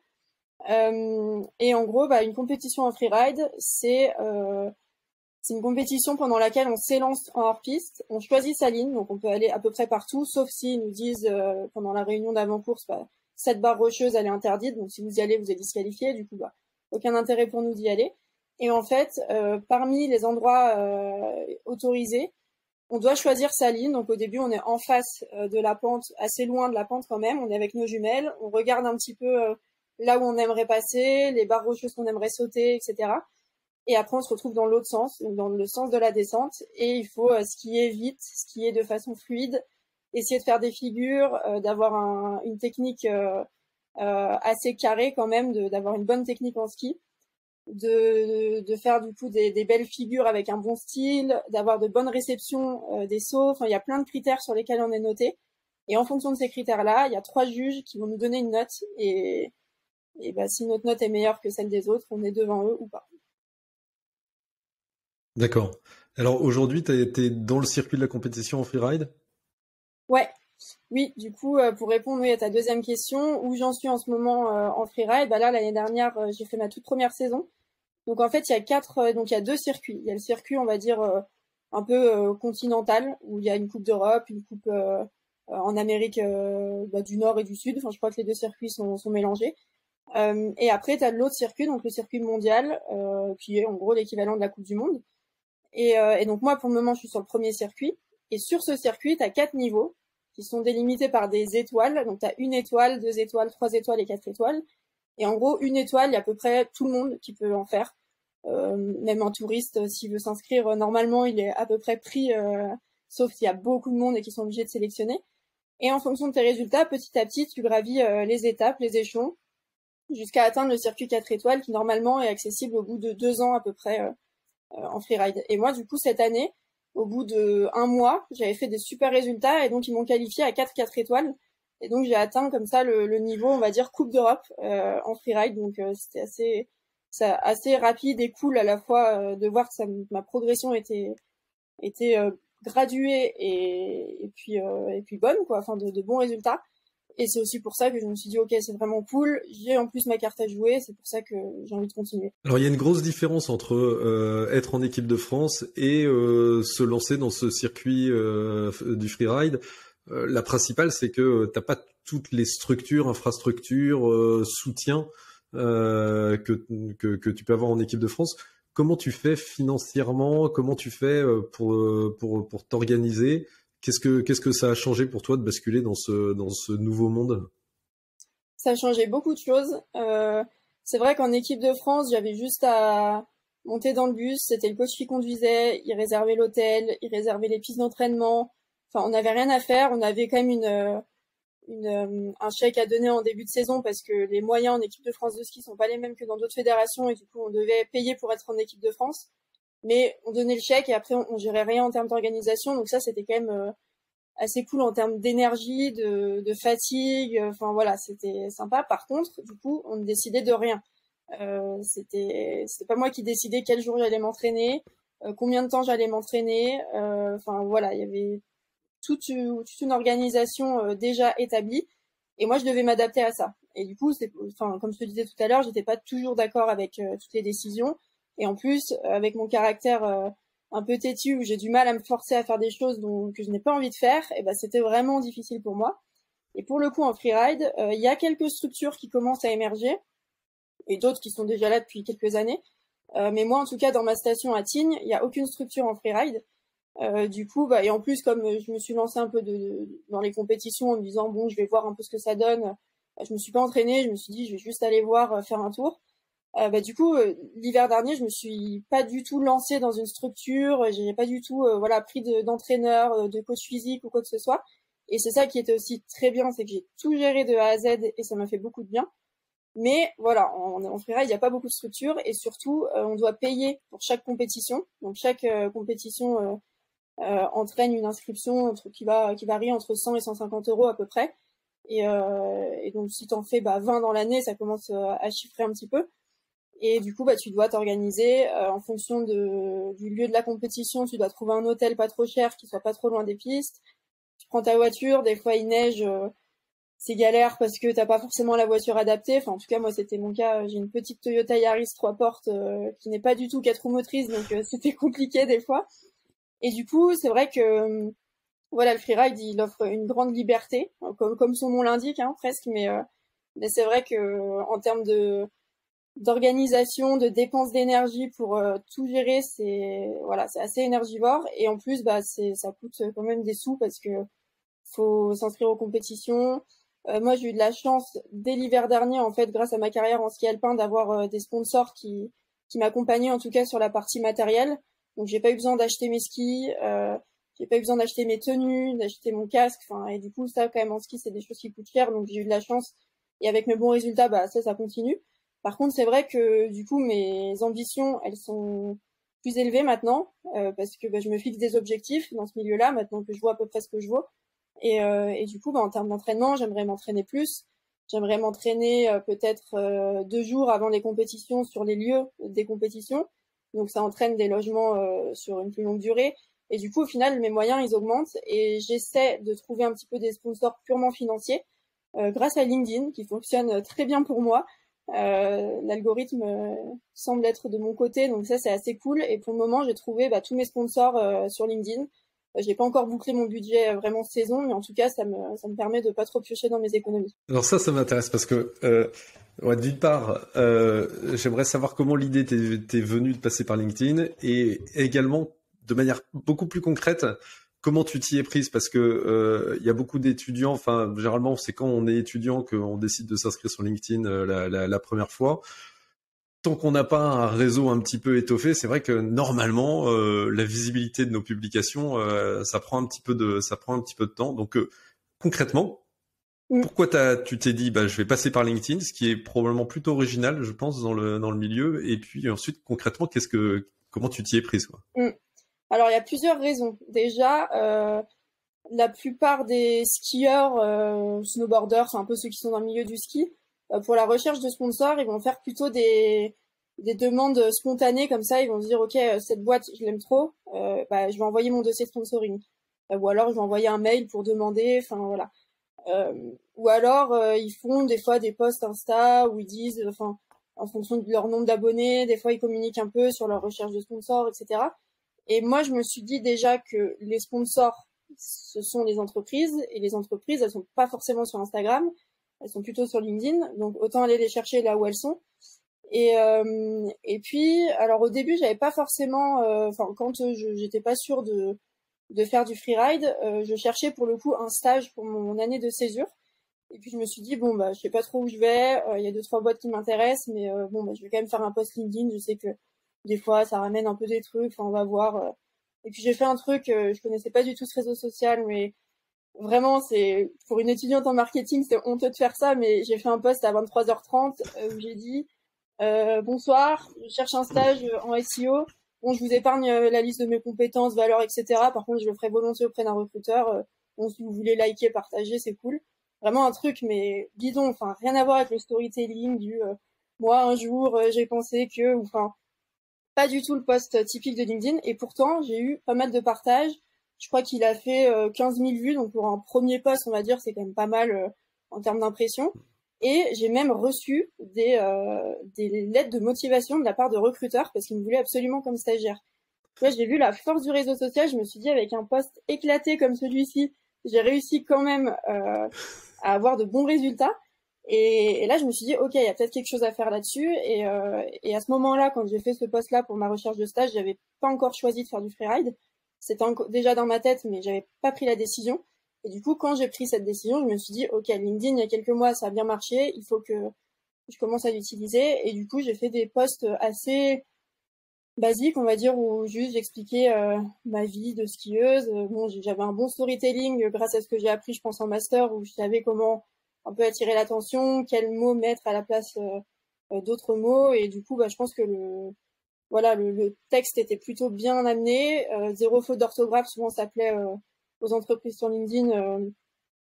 Et en gros, une compétition en freeride, c'est une compétition pendant laquelle on s'élance en hors-piste, on choisit sa ligne, donc on peut aller à peu près partout, sauf s'ils nous disent pendant la réunion d'avant-course, cette barre rocheuse, elle est interdite, donc si vous y allez, vous êtes disqualifié, du coup, aucun intérêt pour nous d'y aller. Et en fait, parmi les endroits autorisés, on doit choisir sa ligne. Donc au début, on est en face de la pente, assez loin de la pente quand même. On est avec nos jumelles. On regarde un petit peu là où on aimerait passer, les barres rocheuses qu'on aimerait sauter, etc. Et après, on se retrouve dans l'autre sens, dans le sens de la descente. Et il faut skier vite, skier de façon fluide, essayer de faire des figures, d'avoir une technique assez carrée quand même, d'avoir une bonne technique en ski. De faire du coup des belles figures avec un bon style, d'avoir de bonnes réceptions des sauts. Enfin, il y a plein de critères sur lesquels on est noté. Et en fonction de ces critères-là, il y a 3 juges qui vont nous donner une note. Et si notre note est meilleure que celle des autres, on est devant eux ou pas. D'accord. Alors aujourd'hui, t'es dans le circuit de la compétition en freeride? Ouais, oui, du coup, pour répondre à ta deuxième question, où j'en suis en ce moment en freeride, là, l'année dernière, j'ai fait ma toute première saison. Donc en fait, il y a 2 circuits. Il y a le circuit, on va dire, un peu continental, où il y a une coupe d'Europe, une coupe en Amérique du Nord et du Sud. Enfin, je crois que les 2 circuits sont mélangés. Et après, tu as l'autre circuit, donc le circuit mondial, qui est en gros l'équivalent de la Coupe du Monde. Et donc moi, pour le moment, je suis sur le premier circuit. Et sur ce circuit, tu as 4 niveaux qui sont délimités par des étoiles. Donc tu as 1 étoile, 2 étoiles, 3 étoiles et 4 étoiles. Et en gros, 1 étoile, il y a à peu près tout le monde qui peut en faire. Même un touriste, s'il veut s'inscrire, normalement, il est à peu près pris, sauf s'il y a beaucoup de monde et qu'ils sont obligés de sélectionner. Et en fonction de tes résultats, petit à petit, tu gravis les étapes, les échelons, jusqu'à atteindre le circuit 4 étoiles, qui normalement est accessible au bout de 2 ans à peu près en freeride. Et moi, du coup, cette année, au bout de 1 mois, j'avais fait des super résultats et donc ils m'ont qualifié à 4 étoiles. Et donc j'ai atteint comme ça le niveau, on va dire, Coupe d'Europe en freeride. Donc c'était assez rapide et cool à la fois de voir que ma progression était graduée et puis bonne, quoi, enfin de bons résultats. Et c'est aussi pour ça que je me suis dit, ok, c'est vraiment cool. J'ai en plus ma carte à jouer, c'est pour ça que j'ai envie de continuer. Alors il y a une grosse différence entre être en équipe de France et se lancer dans ce circuit du freeride. La principale, c'est que t'as pas toutes les structures, infrastructures, soutien que tu peux avoir en équipe de France. Comment tu fais financièrement? Comment tu fais pour t'organiser? Qu'est-ce que ça a changé pour toi de basculer dans ce nouveau monde? Ça a changé beaucoup de choses. C'est vrai qu'en équipe de France, j'avais juste à monter dans le bus. C'était le coach qui conduisait. Il réservait l'hôtel, il réservait les pistes d'entraînement. Enfin, on n'avait rien à faire. On avait quand même un chèque à donner en début de saison parce que les moyens en équipe de France de ski sont pas les mêmes que dans d'autres fédérations et du coup, on devait payer pour être en équipe de France. Mais on donnait le chèque et après, on gérait rien en termes d'organisation. Donc ça, c'était quand même assez cool en termes d'énergie, de fatigue. Enfin voilà, c'était sympa. Par contre, du coup, on ne décidait de rien. C'était pas moi qui décidais quel jour j'allais m'entraîner, combien de temps j'allais m'entraîner. Enfin voilà, il y avait toute une organisation déjà établie et moi je devais m'adapter à ça. Et du coup, enfin comme je te disais tout à l'heure, j'étais pas toujours d'accord avec toutes les décisions. Et en plus, avec mon caractère un peu têtu où j'ai du mal à me forcer à faire des choses que je n'ai pas envie de faire, et c'était vraiment difficile pour moi. Et pour le coup, en freeride, il y a quelques structures qui commencent à émerger et d'autres qui sont déjà là depuis quelques années. Mais moi, en tout cas, dans ma station à Tignes, il n'y a aucune structure en freeride. Du coup, et en plus, comme je me suis lancée un peu dans les compétitions en me disant, bon, je vais voir un peu ce que ça donne, je me suis pas entraînée, je me suis dit, je vais juste aller voir, faire un tour. Du coup, l'hiver dernier, je me suis pas du tout lancée dans une structure, j'ai pas du tout pris d'entraîneur, de coach physique ou quoi que ce soit. Et c'est ça qui était aussi très bien, c'est que j'ai tout géré de A à Z et ça m'a fait beaucoup de bien. Mais voilà, en freeride, il n'y a pas beaucoup de structure et surtout, on doit payer pour chaque compétition. Donc chaque compétition entraîne une inscription qui varie entre 100 et 150 euros à peu près. Et donc si t'en fais 20 dans l'année, ça commence à chiffrer un petit peu. Et du coup, tu dois t'organiser en fonction du lieu de la compétition. Tu dois trouver un hôtel pas trop cher, qui soit pas trop loin des pistes. Tu prends ta voiture. Des fois, il neige. c'est galère parce que t'as pas forcément la voiture adaptée. Enfin, en tout cas, moi, c'était mon cas. J'ai une petite Toyota Yaris 3 portes qui n'est pas du tout 4 roues motrices, donc c'était compliqué des fois. Et du coup, c'est vrai que voilà, le freeride, il offre une grande liberté, comme son nom l'indique, hein, presque. Mais c'est vrai que en termes de d'organisation, de dépenses d'énergie pour tout gérer, c'est assez énergivore. Et en plus, bah, ça coûte quand même des sous parce que faut s'inscrire aux compétitions. Moi, j'ai eu de la chance dès l'hiver dernier, en fait, grâce à ma carrière en ski alpin, d'avoir des sponsors qui m'accompagnaient en tout cas sur la partie matérielle. Donc, j'ai pas eu besoin d'acheter mes skis, j'ai pas eu besoin d'acheter mes tenues, d'acheter mon casque. Enfin, et du coup, ça, quand même, en ski, c'est des choses qui coûtent cher. Donc, j'ai eu de la chance. Et avec mes bons résultats, bah, ça continue. Par contre, c'est vrai que du coup, mes ambitions, elles sont plus élevées maintenant, parce que bah, je me fixe des objectifs dans ce milieu-là, maintenant que je vois à peu près ce que je vaux. Et du coup, bah, en termes d'entraînement, j'aimerais m'entraîner plus. J'aimerais m'entraîner peut-être 2 jours avant les compétitions sur les lieux des compétitions. Donc ça entraîne des logements sur une plus longue durée. Et du coup, au final, mes moyens, ils augmentent. Et j'essaie de trouver un petit peu des sponsors purement financiers grâce à LinkedIn, qui fonctionne très bien pour moi. L'algorithme semble être de mon côté, donc ça, c'est assez cool. Et pour le moment, j'ai trouvé tous mes sponsors sur LinkedIn. J'ai pas encore bouclé mon budget vraiment saison, mais en tout cas, ça me permet de pas trop piocher dans mes économies. Alors ça m'intéresse parce que ouais, d'une part, j'aimerais savoir comment l'idée t'est venue de passer par LinkedIn et également de manière beaucoup plus concrète, comment tu t'y es prise parce que il y a beaucoup d'étudiants. Enfin, généralement, c'est quand on est étudiant qu'on décide de s'inscrire sur LinkedIn la première fois. Tant qu'on n'a pas un réseau un petit peu étoffé, c'est vrai que normalement la visibilité de nos publications, ça prend un petit peu de temps. Donc concrètement, pourquoi tu t'es dit bah je vais passer par LinkedIn, ce qui est probablement plutôt original, je pense, dans le milieu. Et puis ensuite concrètement, comment tu t'y es prise quoi. Alors il y a plusieurs raisons. Déjà, la plupart des skieurs, snowboarders, c'est un peu ceux qui sont dans le milieu du ski, pour la recherche de sponsors, ils vont faire plutôt des demandes spontanées comme ça. Ils vont se dire, ok, cette boîte, je l'aime trop, je vais envoyer mon dossier de sponsoring. Ou alors, je vais envoyer un mail pour demander, enfin voilà. Ou alors, ils font des fois des posts Insta où ils disent, enfin, en fonction de leur nombre d'abonnés, des fois, ils communiquent un peu sur leur recherche de sponsors, etc. Et moi, je me suis dit déjà que les sponsors, ce sont les entreprises, et les entreprises, elles sont pas forcément sur Instagram, elles sont plutôt sur LinkedIn, donc autant aller les chercher là où elles sont. Et puis, alors au début, j'avais pas forcément, enfin quand j'étais pas sûre de faire du freeride, je cherchais pour le coup un stage pour mon année de césure. Et puis je me suis dit bon bah je sais pas trop où je vais, il y a 2-3 boîtes qui m'intéressent, mais bon bah je vais quand même faire un post LinkedIn. Je sais que des fois ça ramène un peu des trucs, enfin on va voir. Et puis j'ai fait un truc, je connaissais pas du tout ce réseau social, mais vraiment c'est pour une étudiante en marketing c'est honteux de faire ça, mais j'ai fait un post à 23h30 où j'ai dit bonsoir, je cherche un stage en SEO. Bon, je vous épargne la liste de mes compétences, valeurs, etc. Par contre, je le ferai volontiers auprès d'un recruteur. Bon, si vous voulez liker, partager, c'est cool. Vraiment un truc, mais bidon, enfin, rien à voir avec le storytelling du moi, un jour, j'ai pensé que, enfin, pas du tout le post typique de LinkedIn. Et pourtant, j'ai eu pas mal de partages. Je crois qu'il a fait 15 000 vues, donc pour un premier post, on va dire, c'est quand même pas mal en termes d'impression. Et j'ai même reçu des lettres de motivation de la part de recruteurs parce qu'ils me voulaient absolument comme stagiaire. Tu vois, j'ai vu la force du réseau social, je me suis dit avec un post éclaté comme celui-ci, j'ai réussi quand même à avoir de bons résultats. Et là, je me suis dit, ok, il y a peut-être quelque chose à faire là-dessus. Et à ce moment-là, quand j'ai fait ce post-là pour ma recherche de stage, j'avais pas encore choisi de faire du freeride. C'était déjà dans ma tête, mais j'avais pas pris la décision. Et du coup, quand j'ai pris cette décision, je me suis dit, ok, LinkedIn, il y a quelques mois, ça a bien marché, il faut que je commence à l'utiliser. Et du coup, j'ai fait des posts assez basiques, on va dire, où juste j'expliquais ma vie de skieuse. Bon, j'avais un bon storytelling grâce à ce que j'ai appris, je pense, en master, où je savais comment un peu attirer l'attention, quels mots mettre à la place d'autres mots. Et du coup, je pense que le texte était plutôt bien amené, zéro faute d'orthographe, souvent ça plaît aux entreprises sur LinkedIn.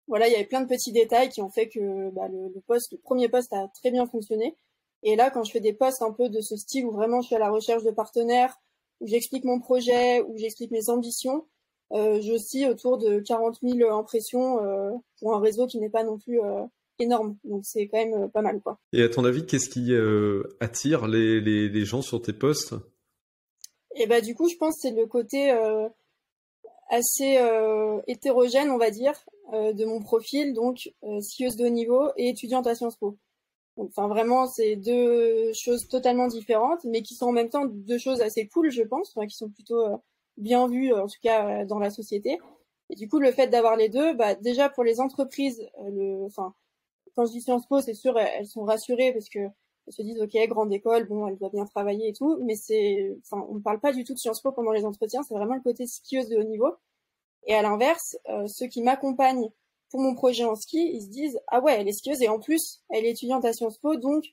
Voilà, il y avait plein de petits détails qui ont fait que le premier post a très bien fonctionné. Et là, quand je fais des posts un peu de ce style où vraiment je suis à la recherche de partenaires, où j'explique mon projet, où j'explique mes ambitions, j'oscille autour de 40 000 impressions pour un réseau qui n'est pas non plus énorme. Donc c'est quand même pas mal, quoi. Et à ton avis, qu'est-ce qui attire les gens sur tes posts? Et bah du coup, je pense que c'est le côté assez hétérogène, on va dire, de mon profil, donc skieuse de haut niveau et étudiante à Sciences Po. Donc, enfin, vraiment, c'est deux choses totalement différentes, mais qui sont en même temps deux choses assez cool, je pense, enfin, qui sont plutôt bien vues, en tout cas, dans la société. Et du coup, le fait d'avoir les deux, bah, déjà pour les entreprises, enfin, quand je dis Sciences Po, c'est sûr, elles sont rassurées parce que elles se disent, ok, grande école, bon, elle doit bien travailler et tout, mais enfin, on ne parle pas du tout de Sciences Po pendant les entretiens, c'est vraiment le côté skieuse de haut niveau. Et à l'inverse, ceux qui m'accompagnent pour mon projet en ski, ils se disent ah ouais, elle est skieuse et en plus elle est étudiante à Sciences Po, donc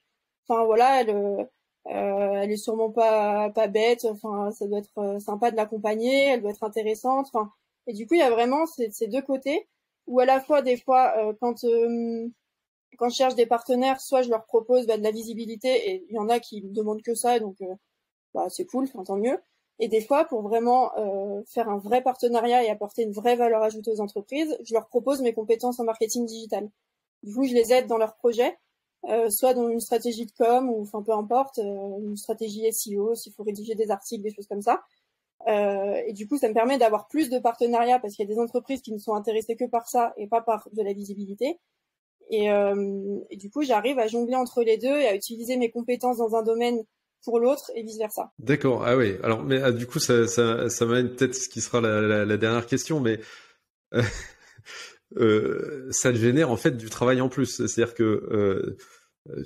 enfin voilà, elle est sûrement pas bête, enfin ça doit être sympa de l'accompagner, elle doit être intéressante, enfin et du coup il y a vraiment ces deux côtés où à la fois des fois quand je cherche des partenaires, soit je leur propose de la visibilité et il y en a qui me demandent que ça, donc bah, c'est cool, enfin, tant mieux. Et des fois, pour vraiment faire un vrai partenariat et apporter une vraie valeur ajoutée aux entreprises, je leur propose mes compétences en marketing digital. Du coup, je les aide dans leurs projets, soit dans une stratégie de com ou enfin peu importe, une stratégie SEO, s'il faut rédiger des articles, des choses comme ça. Et du coup, ça me permet d'avoir plus de partenariats parce qu'il y a des entreprises qui ne sont intéressées que par ça et pas par de la visibilité. Et du coup, j'arrive à jongler entre les deux et à utiliser mes compétences dans un domaine pour l'autre et vice versa. D'accord. Ah oui. Alors, mais du coup, ça m'amène peut-être ce qui sera la dernière question, mais euh, ça te génère en fait du travail en plus. C'est-à-dire que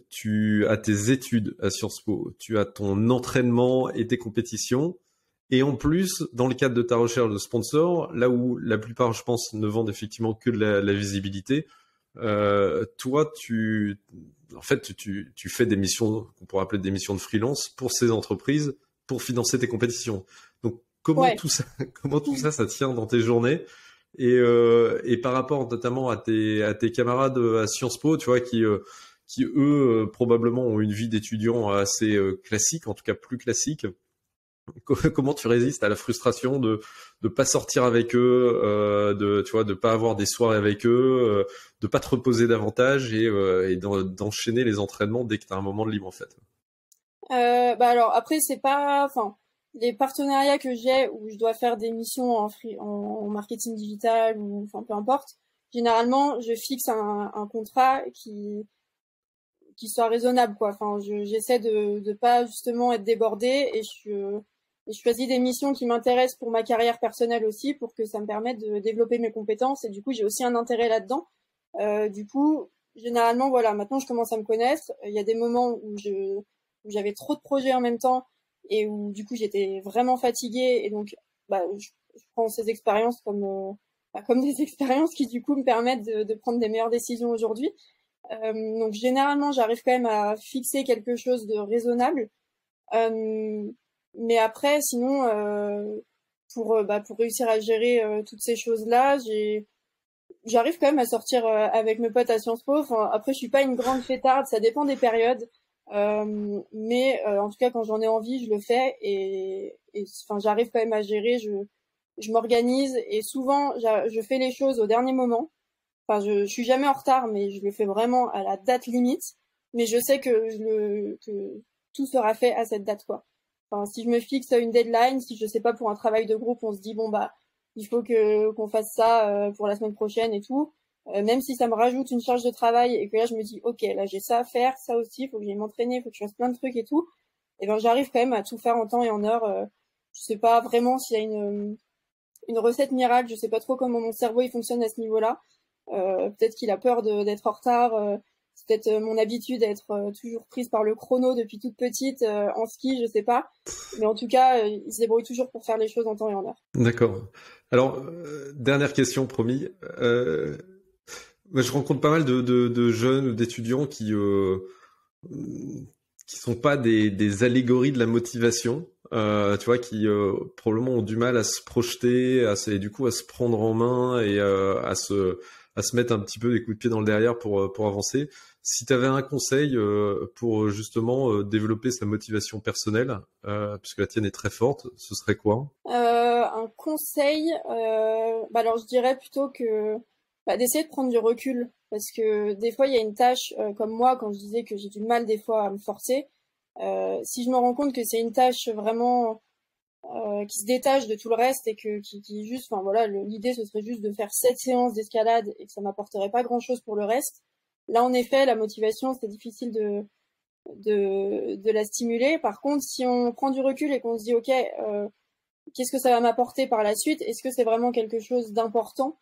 tu as tes études à Sciences Po, tu as ton entraînement et tes compétitions, et en plus, dans le cadre de ta recherche de sponsor, là où la plupart, je pense, ne vendent effectivement que de la visibilité, toi, en fait, tu fais des missions qu'on pourrait appeler des missions de freelance pour ces entreprises pour financer tes compétitions. Donc, comment Ouais. tout ça, comment tout ça, ça tient dans tes journées? Et par rapport notamment à tes camarades à Sciences Po, tu vois, qui eux probablement ont une vie d'étudiant assez classique, en tout cas plus classique. Comment tu résistes à la frustration de pas sortir avec eux, tu vois, de pas avoir des soirées avec eux, de pas te reposer davantage et d'enchaîner les entraînements dès que tu as un moment de libre en fait. Bah alors après c'est pas, enfin les partenariats que j'ai où je dois faire des missions en marketing digital ou enfin peu importe, généralement je fixe un contrat qui soit raisonnable quoi. Enfin j'essaie de pas justement être débordée et je choisis des missions qui m'intéressent pour ma carrière personnelle aussi pour que ça me permette de développer mes compétences et du coup j'ai aussi un intérêt là-dedans. Du coup généralement voilà, maintenant je commence à me connaître. Il y a des moments où j'avais trop de projets en même temps et où du coup j'étais vraiment fatiguée et donc bah, je prends ces expériences comme des expériences qui du coup me permettent de prendre des meilleures décisions aujourd'hui. Donc généralement j'arrive quand même à fixer quelque chose de raisonnable. Mais après sinon pour réussir à gérer toutes ces choses-là, j'arrive quand même à sortir avec mes potes à Sciences Po. Enfin, après, je suis pas une grande fêtarde, ça dépend des périodes. Mais en tout cas, quand j'en ai envie, je le fais et enfin, j'arrive quand même à gérer. Je m'organise et souvent, je fais les choses au dernier moment. Enfin, je suis jamais en retard, mais je le fais vraiment à la date limite. Mais je sais que tout sera fait à cette date, quoi. Enfin, si je me fixe une deadline, si je sais pas pour un travail de groupe, on se dit bon bah il faut qu'on fasse ça pour la semaine prochaine et tout. Même si ça me rajoute une charge de travail et que là je me dis ok là j'ai ça à faire, ça aussi, il faut que j'aille m'entraîner, il faut que je fasse plein de trucs et tout. Et ben j'arrive quand même à tout faire en temps et en heure. Je sais pas vraiment s'il y a une recette miracle, je sais pas trop comment mon cerveau il fonctionne à ce niveau-là. Peut-être qu'il a peur d'être en retard. C'est peut-être mon habitude d'être toujours prise par le chrono depuis toute petite en ski, je sais pas. Mais en tout cas, il se débrouille toujours pour faire les choses en temps et en heure. D'accord. Alors, dernière question, promis. Moi, je rencontre pas mal de jeunes ou d'étudiants qui sont pas des allégories de la motivation, tu vois, qui probablement ont du mal à se projeter, et du coup à se prendre en main et à se mettre un petit peu des coups de pied dans le derrière pour avancer. Si tu avais un conseil pour justement développer sa motivation personnelle, puisque la tienne est très forte, ce serait quoi? Un conseil, alors je dirais plutôt que d'essayer de prendre du recul, parce que des fois il y a une tâche, comme moi quand je disais que j'ai du mal des fois à me forcer, si je me rends compte que c'est une tâche vraiment qui se détache de tout le reste et qui juste, enfin voilà, l'idée ce serait juste de faire 7 séances d'escalade et que ça m'apporterait pas grand-chose pour le reste. Là en effet, la motivation c'est difficile de la stimuler. Par contre, si on prend du recul et qu'on se dit ok, qu'est-ce que ça va m'apporter par la suite? Est-ce que c'est vraiment quelque chose d'important?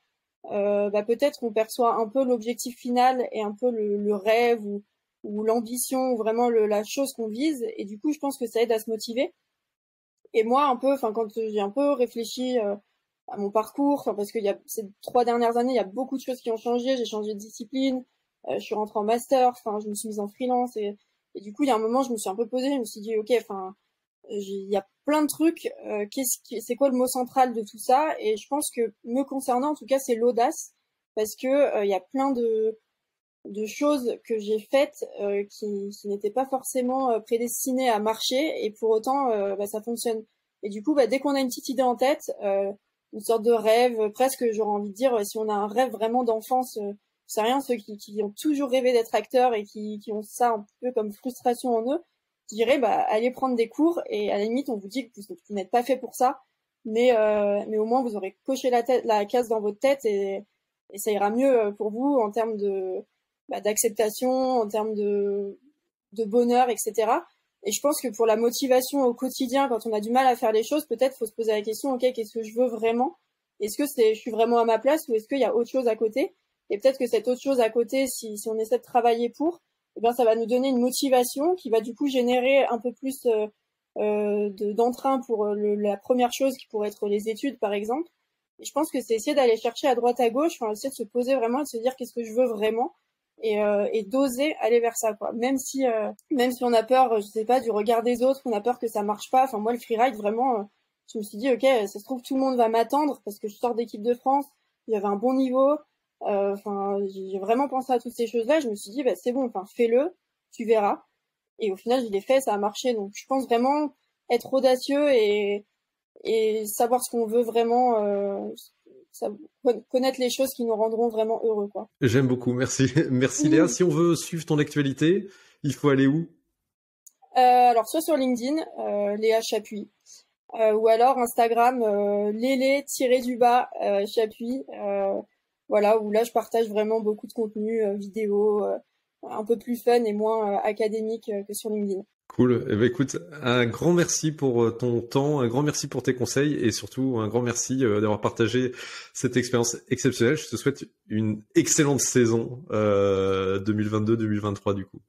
Peut-être qu'on perçoit un peu l'objectif final et un peu le rêve ou l'ambition ou vraiment la chose qu'on vise. Et du coup, je pense que ça aide à se motiver. Et moi, un peu, enfin, quand j'ai un peu réfléchi à mon parcours, enfin, parce qu'il y a ces 3 dernières années, il y a beaucoup de choses qui ont changé. J'ai changé de discipline, je suis rentrée en master, enfin, je me suis mise en freelance et du coup, il y a un moment, je me suis un peu posée, je me suis dit, ok, enfin, il y a plein de trucs. C'est quoi le mot central de tout ça? Et je pense que me concernant, en tout cas, c'est l'audace, parce que il y a plein de choses que j'ai faites qui n'étaient pas forcément prédestinées à marcher, et pour autant, ça fonctionne. Et du coup, dès qu'on a une petite idée en tête, une sorte de rêve, presque, j'aurais envie de dire, si on a un rêve vraiment d'enfance, c'est rien, ceux qui ont toujours rêvé d'être acteurs et qui ont ça un peu comme frustration en eux, je dirais, allez prendre des cours et à la limite, on vous dit que vous n'êtes pas fait pour ça, mais au moins vous aurez coché la case dans votre tête et ça ira mieux pour vous en termes d'acceptation, en termes de bonheur, etc. Et je pense que pour la motivation au quotidien, quand on a du mal à faire les choses, peut-être faut se poser la question, ok, qu'est-ce que je veux vraiment? Est-ce que je suis vraiment à ma place ou est-ce qu'il y a autre chose à côté? Et peut-être que cette autre chose à côté, si on essaie de travailler pour, eh bien, ça va nous donner une motivation qui va du coup générer un peu plus d'entrain pour la première chose qui pourrait être les études, par exemple. Et je pense que c'est essayer d'aller chercher à droite à gauche, enfin, essayer de se poser vraiment et de se dire qu'est-ce que je veux vraiment et d'oser aller vers ça, quoi. Même si on a peur, je sais pas, du regard des autres, on a peur que ça marche pas. Enfin, moi, le freeride, vraiment, je me suis dit, ok, ça se trouve, tout le monde va m'attendre parce que je sors d'équipe de France, j'avais un bon niveau. Enfin, j'ai vraiment pensé à toutes ces choses-là. Je me suis dit, c'est bon, enfin, fais-le, tu verras. Et au final, je l'ai fait, ça a marché. Donc, je pense vraiment être audacieux et savoir ce qu'on veut vraiment, connaître les choses qui nous rendront vraiment heureux, quoi. J'aime beaucoup, merci. Merci Léa. Si on veut suivre ton actualité, il faut aller où? Alors, soit sur LinkedIn, Léa Chapuis, ou alors Instagram, lélé-du-bas Chapuis, voilà, où là je partage vraiment beaucoup de contenu vidéo, un peu plus fun et moins académique que sur LinkedIn. Cool. Eh ben, écoute, un grand merci pour ton temps, un grand merci pour tes conseils et surtout un grand merci d'avoir partagé cette expérience exceptionnelle. Je te souhaite une excellente saison 2022-2023 du coup.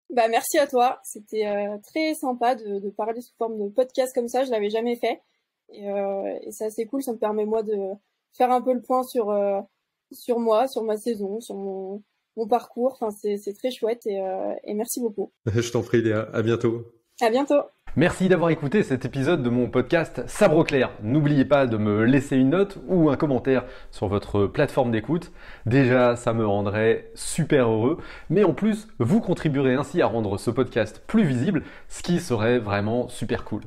Merci à toi. C'était très sympa de parler sous forme de podcast comme ça. Je l'avais jamais fait et c'est assez cool. Ça me permet moi de faire un peu le point sur moi, sur ma saison, sur mon parcours. Enfin, c'est très chouette et merci beaucoup. Je t'en prie Léa, à bientôt. À bientôt. Merci d'avoir écouté cet épisode de mon podcast Sabre au clair. N'oubliez pas de me laisser une note ou un commentaire sur votre plateforme d'écoute. Déjà, ça me rendrait super heureux. Mais en plus, vous contribuerez ainsi à rendre ce podcast plus visible, ce qui serait vraiment super cool.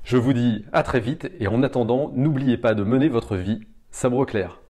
Je vous dis à très vite et en attendant, n'oubliez pas de mener votre vie sabre au clair.